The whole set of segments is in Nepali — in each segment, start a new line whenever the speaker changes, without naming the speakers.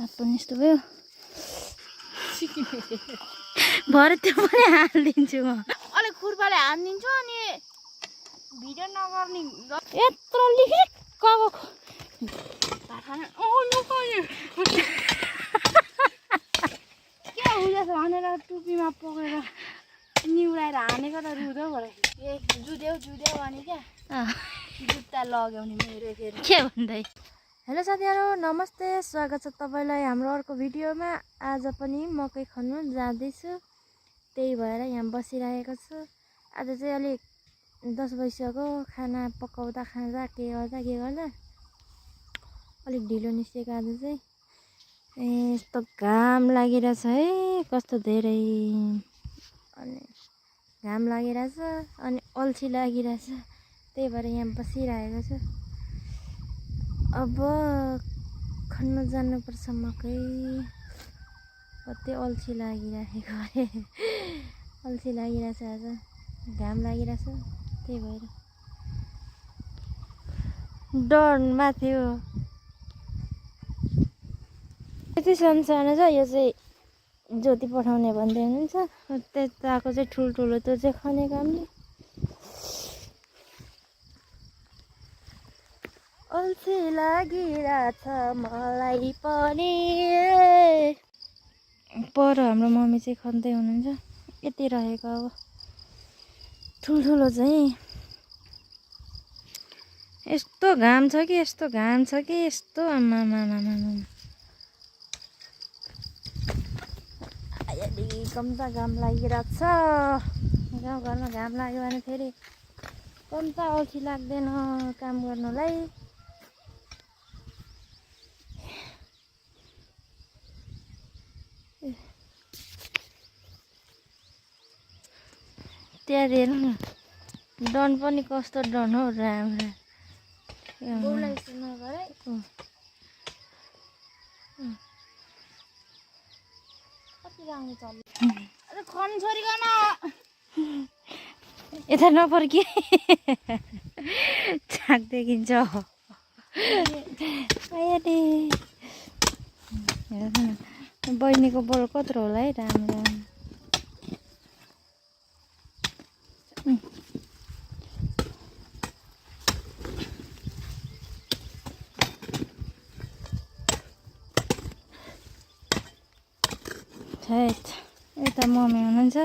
हात पनि यस्तो भयो भरे त्यो पनि हालिदिन्छु म
अलिक खुर्पाले हानिदिन्छु अनि भिडियो नगर्ने
यत्रो लिकको
के हुँदैछ भनेर टुपीमा पक्रेर निउराएर हानेको त रुँदो भरे ए जुदेऊ भने क्या जुत्ता लगाउने मेरो फेरि
के भन्दै।
हेलो साथीहरू नमस्ते, स्वागत छ तपाईँलाई हाम्रो अर्को भिडियोमा। आज पनि मकै खन्नु जाँदैछु, त्यही भएर यहाँ बसिरहेको छु। आज चाहिँ अलिक 10 बजिसक्यो, खाना पकाउँदा खाँदा के गर्दा अलिक ढिलो निस्केको आज चाहिँ। यस्तो घाम लागिरहेछ है, कस्तो धेरै अनि घाम लागिरहेछ अनि अल्छी लागिरहेछ, त्यही भएर यहाँ बसिरहेको छु। अब खन्न जानुपर्छ मकै, कति अल्छी लागिरहेको अल्छी लागिरहेछ, आज घाम लागिरहेछ, त्यही भएर डर माथ्यो। यति सानो छ, यो चाहिँ ज्योति पठाउने भन्दै हुनुहुन्छ। त्यताको चाहिँ ठुल्ठुलो त्यो चाहिँ खने कामले अल्छी लागिरहेछ मलाई पनि। पर हाम्रो मम्मी चाहिँ खन्दै हुनुहुन्छ, यति रहेको अब ठुल्ठुलो चाहिँ। यस्तो घाम छ कि यस्तो आमामामा कम त घाम लागिरहेछ। गाउँघरमा घाम लाग्यो भने फेरि कम त अल्छी लाग्दैन काम गर्नलाई। त्यहाँ हेर्नु न, डन पनि कस्तो डन हो, राम्रो। यता नफर्के छाक देखिन्छ। बहिनीको बोल कत्रो होला है, राम्रो। यता मम्मी हुनुहुन्छ,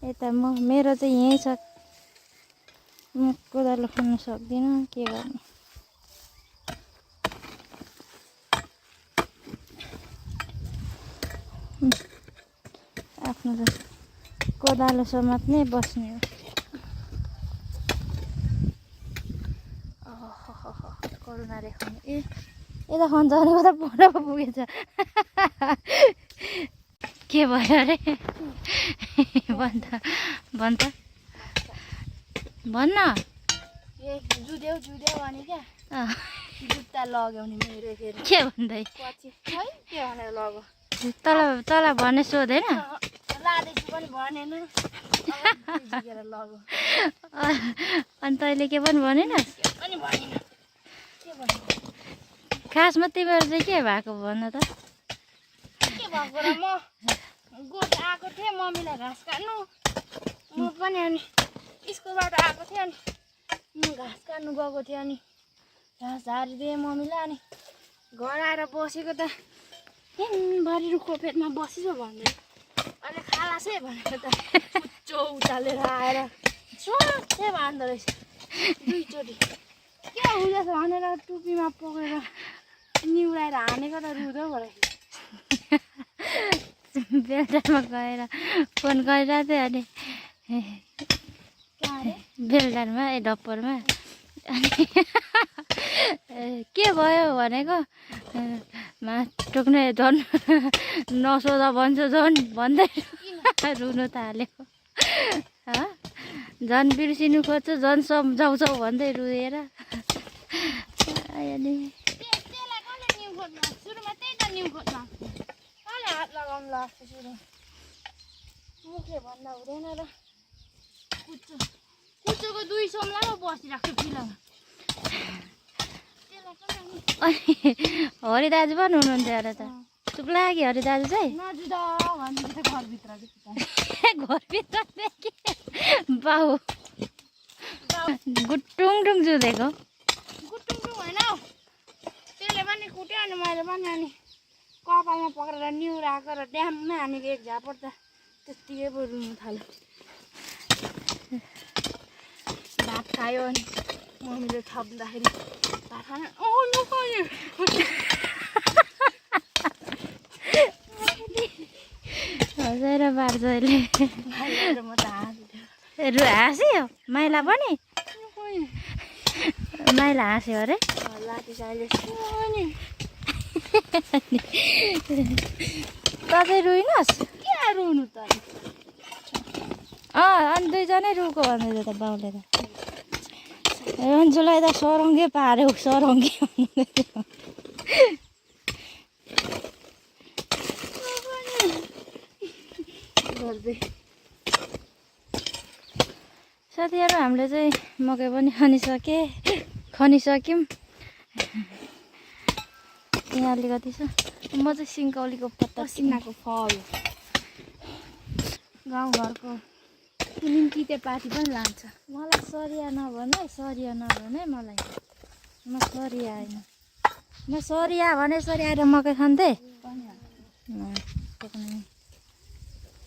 यता मेरो चाहिँ यहीँ छ। म कोदालो खानु सक्दिनँ, के गर्नु। आफ्नो त कोदालो समात्ने बस्ने हो। करुणा रेखाउने ए यता खन्छ भनेको त पुरा पुगेछ। के भयो अरे भन् त भन्न ए जुदेऊ भने क्या जुत्ता लगाउने मेरो फेरि
के भन्दै।
पछि है के भनेर लग्यो
तल भने सोधेन,
लाँदैछु पनि भनेन, लग्यो।
अनि तैँले के पनि भनेन
अनि भनिन के भन्नु।
खासमा तिमीहरू चाहिँ के भएको भन त।
के भएको र, म गोठ आएको थिएँ मम्मीलाई घाँस काट्नु, म पनि अनि स्कुलबाट आएको थिएँ, अनि म घाँस काट्नु गएको थिएँ, अनि घाँस झारिदिएँ मम्मीलाई। अनि घर आएर बसेको त दिनभरि रुखको फेदमा बसिसो भन्दै अहिले खालासै भनेको त चुच्चो उचालेर आएर सोचे भान्दो रहेछ दुईचोटि। के हुँदैछ भनेर टुपीमा पक्रेर निउराएर हानेको त रुँदो भरे
बेलडारमा गएर फोन गरिरहेको थियो। अनि बेलडारमा डप्परमा अनि के भयो भनेको टोक्ने झन् नसोधा भन्छ, झन् भन्दै रुनु थाल्यो। झन् बिर्सिनु खोज्छ, झन् सम्झाउँछौ भन्दै रुएर।
हात लगाउनु लाग्छ सुरु, मुखले भन्दा हुँदैन र। कुचोको 200 मा बसिरहेको छु फिल्म, त्यसलाई
हरि दाजु पनि हुनुहुन्थ्यो अरे त चुप लाग्यो हरि दाजु चाहिँ घरभित्रदेखि बाउ गुटुङटुङ जुधेको
होइन त्यसले पनि कुट्यो अनि मैले पनि अनि कपालमा पक्रेर निहुराएको र ड्याममै हानेको एक झापड त त्यत्तिकै पो रुनु थाल्यो भात खायो अनि मम्मीले थप्दाखेरि भात खान
हँसाएर पार्छ अहिले
म त
हाँस्यो माइला पनि माइला हाँस्यो अरे
लाटी साइले
त चाहिँ रुइनस्
के रुनु त
अनि दुईजनै रुको भन्दै त बाउले त रन्जुलाई त सरङ्गे पार्यो सरङ्गे साथीहरू हामीले चाहिँ मकै पनि खनिसक्यौँ यहाँ अलिकति छ म चाहिँ सिन्कौलीको पत्ता
पसिनाको फल गाउँघरको निम्तितेपाती पनि लान्छ
मलाई सरिया नभने मलाई म सरिया होइन म सरिया भने सरियाएर मकै खान्थेँ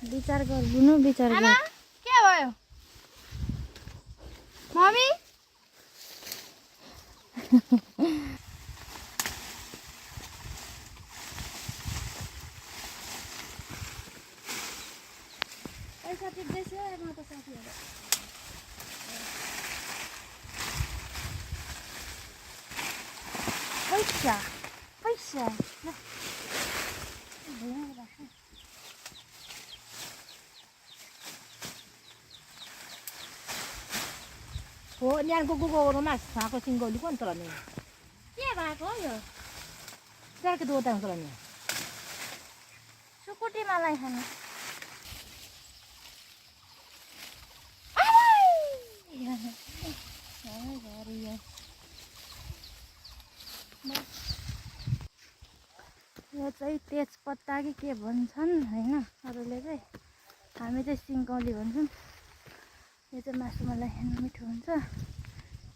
विचार गर्नु विचार गर
के भयो मम्मी पैसा टिप्दैछु म त साथीहरू पैसा
हो न्यानको कुकुरमा खाएको सिङ्गौली को नि चलाउने
के भएको हो यो
त्यहाँको दोतामा चलाउने
सुकुटी मलाई खानु
यो चाहिँ तेजपत्ता कि के भन्छन् होइन अरूले चाहिँ हामी चाहिँ सिन्कौली भन्छौँ यो चाहिँ मासु मलाई खानु मिठो हुन्छ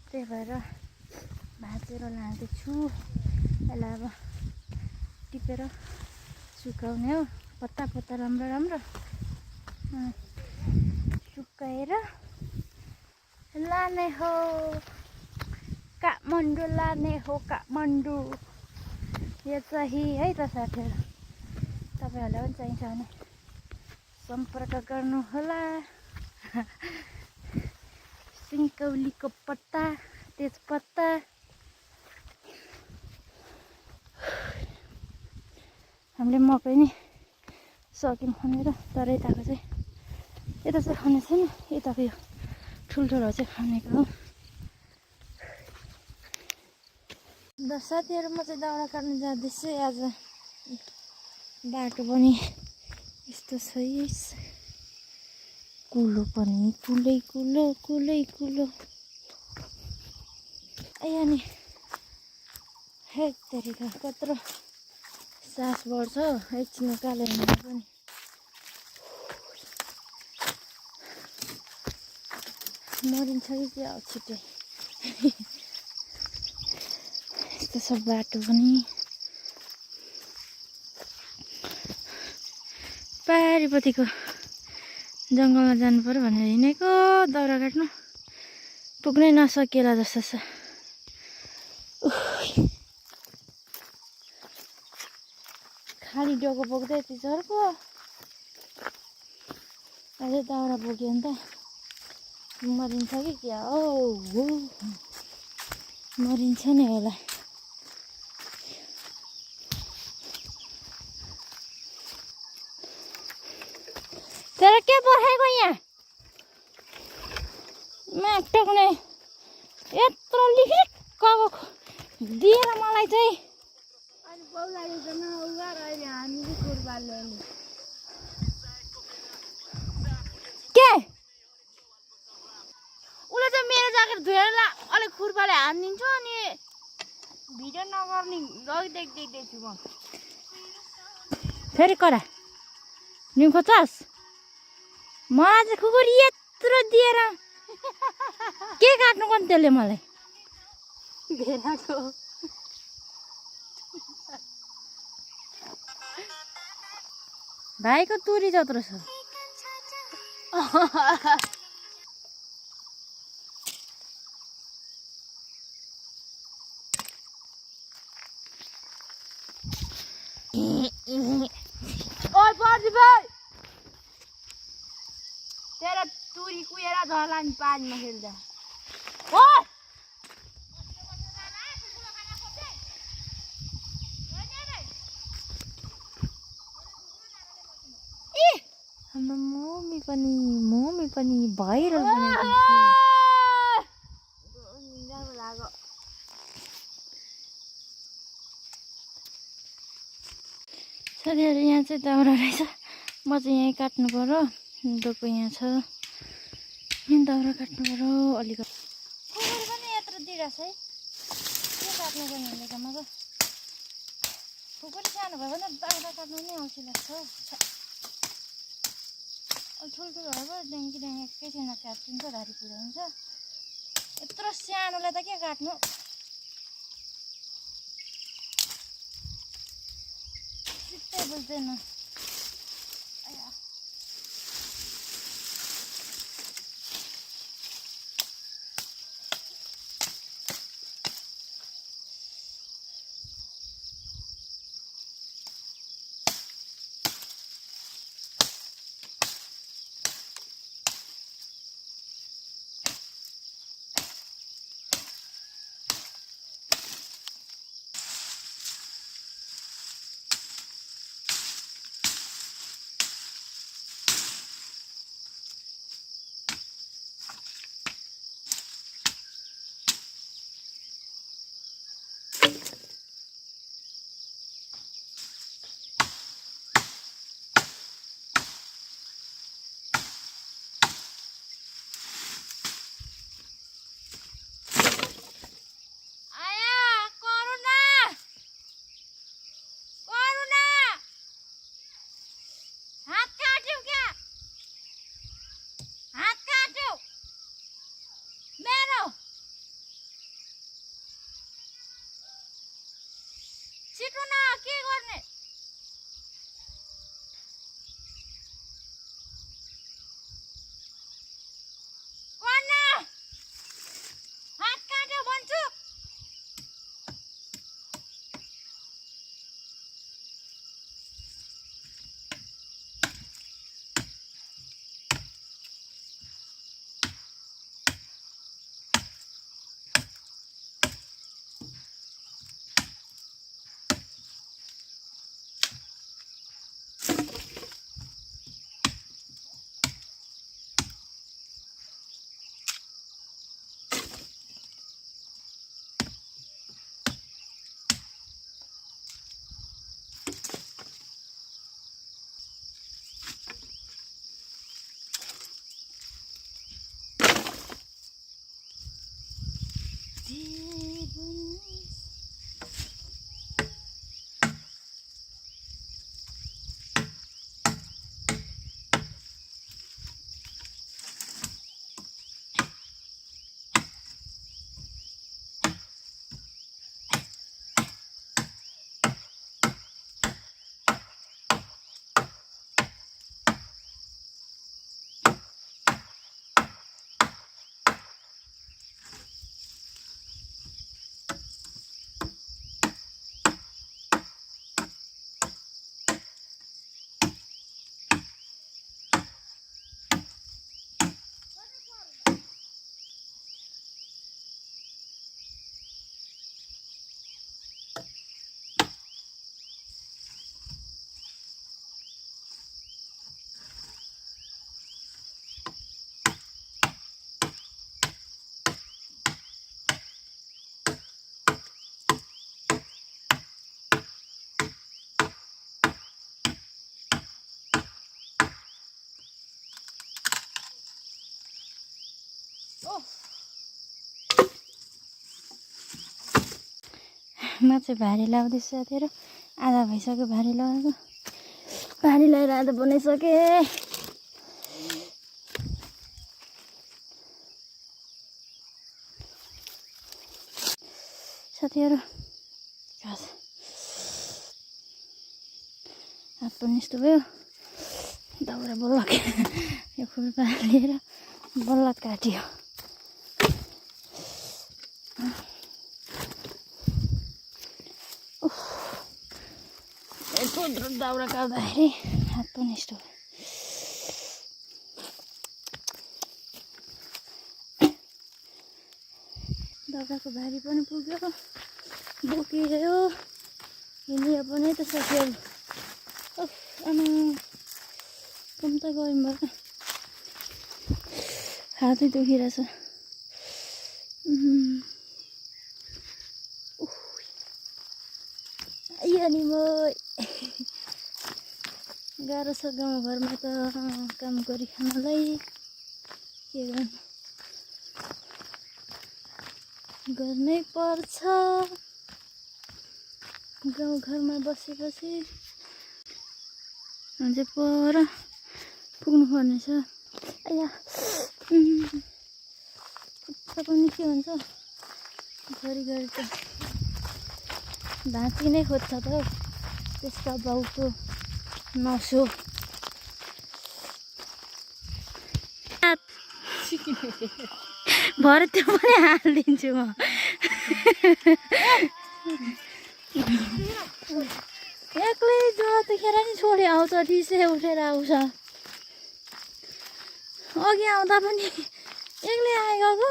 त्यही भएर भाँचेर लाँदैछु यसलाई अब टिपेर सुकाउने हो पत्ता पत्ता राम्रो राम्रो सुकाएर लाने हो काठमाडौँ लाने हो काठमाडौँ यो चाहिँ है त साथीहरू तपाईँहरूलाई पनि चाहिन्छ भने सम्पर्क गर्नुहोला सिन्कौलीको पत्ता तेजपत्ता हामीले मकै नि सक्यौँ खनेर तर यताको चाहिँ यता चाहिँ खने छैन यताको यो ठुल्ठुलो चाहिँ खनेको हो ल साथीहरू म चाहिँ दाउरा काट्नु जाँदैछु आज बाटो पनि यस्तो छ कुलो पनि कुलै कुलो अनि हेक तरिका कत्रो सास बढ्छ एकछिन कालो हुँदा पनि मरिन्छ कि क्या छिटै यस्तो छ बाटो पनि पारिपट्टिको जङ्गलमा जानु पर्यो भनेर हिँडेको दाउरा काट्नु पुग्नै नसकेला जस्तो छ खाली डोको बोक्दै यति झर्को अझै दाउरा बोक्यो भने त मरिन्छ कि क्या हो मरिन्छ नि होला तर के पर्खाएको यहाँ म्याक टक्ने यत्रो लिखिक दिएर मलाई चाहिँ
अनि बौलाले त नउगा र अहिले हामीले खुरबाल ल्याउने
के
उसले चाहिँ मेरो ज्याकेट धोएर अलिक खुरपाले हानिदिन्छ अनि भिडियो नगर्ने देख्दैछु म
फेरि कडा निम खोज्छस् मलाई चाहिँ कुकुर यत्रो दिएर के काट्नु पर्ने त्यसले मलाई
भेनाको
भाइको तुरी जत्रो छ
ओइ पर्दि भाइ तेरो तुरी कुएर झर्ला नि पानीमा खेल्दा ओइ हाम्रो मम्मी पनि भाइरल बनाइदिन्छु
साथीहरू यहाँ चाहिँ दाउरा रहेछ म चाहिँ यहीँ काट्नु पर्यो डोको यहाँ छ यहाँ दाउरा काट्नु पर्यो अलिकति कुकुर पनि यत्रो दिइरहेछ है के काट्नु पर्ने भनेको म त कुकुर सानो भयो भने दाउरा काट्नु नि औँसी लाग्छ हौ ठुल्ठुलो भयो ड्याङ्की ड्याङ्की एकैछिनमा काटिन्छ घरि पुऱ्याइन्छ यत्रो सानोलाई त के काट्नु चित्तै बुझ्दैन चाहिँ भारी लाउँदैछु साथीहरू। आधा भइसक्यो भारी लगाएको। भारी लगाएर आधा बनाइसकेँ। साथीहरू हात पनि यस्तो भयो। दाउरा बल्लक यो खुर्पा लिएर बल्लक काट्यो। यत्रो दाउरा काट्दाखेरि हात पनि यस्तो भयो। दाउराको भारी पनि पुग्यो, बोकियो, हिँडियो पनि त साथीहरू। कुम त गयौँ भएर हातै दुखिरहेछ। अनि म गाह्रो छ गाउँघरमा त काम गरी खानलाई। के गर्नै पर्छ गाउँघरमा बसेपछि। अझै पर पुग्नु पर्ने छ। आया पनि के हुन्छ घरिघरि त भाँची नै खोज्छ त हौ। त्यसका बाउको नसो भरे त्यो पनि हालिदिन्छु म। एक्लै जतिखेर नि छोडे आउँछ, रिसै उठेर आउँछ। अघि आउँदा पनि एक्लै आएको,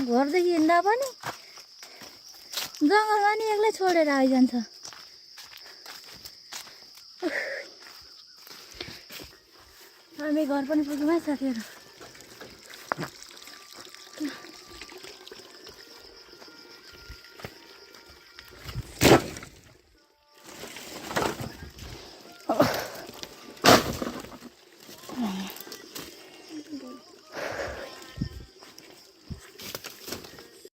घरदेखि हिँड्दा पनि जङ्गलमा नि एक्लै छोडेर आइजान्छ। हामी घर पनि पुग्यौँ है साथीहरू।